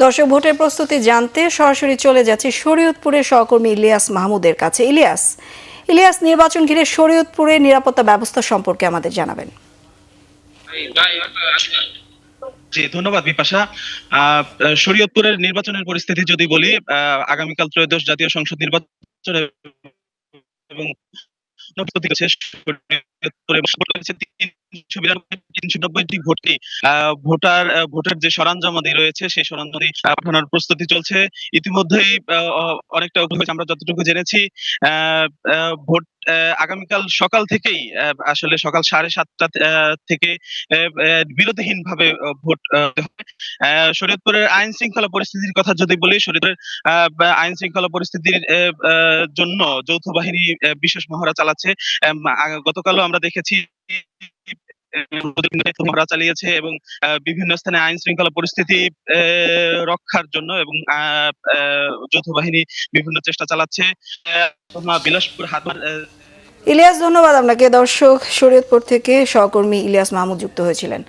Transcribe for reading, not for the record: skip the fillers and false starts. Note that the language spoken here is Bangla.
দর্শক, ভোটের প্রস্তুতি জানতে সরাসরি চলে যাচ্ছে শরীয়তপুরের সহকর্মী ইলিয়াস মাহমুদের কাছে। ইলিয়াস, নির্বাচন ঘিরে শরীয়তপুরের নিরাপত্তা ব্যবস্থা সম্পর্কে আমাদের জানাবেন। জি, ধন্যবাদ বিপাশা। শরীয়তপুরের নির্বাচনের পরিস্থিতি যদি বলি, আগামীকাল ত্রয়োদশ জাতীয় সংসদ নির্বাচন এবং ভোটার যে সরঞ্জামাদি রয়েছে সেই সরঞ্জামাদি পাঠানোর প্রস্তুতি চলছে। ইতিমধ্যেই অনেকটা হয়েছে, আমরা যতটুকু জেনেছি। ভোট আগামীকাল সকাল থেকেই, আসলে সকাল 7:30 থেকে বিরতিহীন ভাবে ভোট হবে। শরীয়তপুরের আইন শৃঙ্খলা পরিস্থিতির কথা যদি বলি, শরীয়তপুরের আইন শৃঙ্খলা পরিস্থিতির জন্য যৌথ বাহিনী বিশেষ মহড়া চালাচ্ছে। গতকালও আমরা দেখেছি মহড়া চালিয়েছে এবং বিভিন্ন স্থানে আইন শৃঙ্খলা পরিস্থিতি রক্ষার জন্য এবং যৌথ বাহিনী বিভিন্ন চেষ্টা চালাচ্ছে। বিলাসপুর হাটবার। ইলিয়াস, ধন্যবাদ আপনাকে। দর্শক, শরীয়তপুর থেকে সহকর্মী ইলিয়াস মাহমুদ যুক্ত হয়েছিলেন।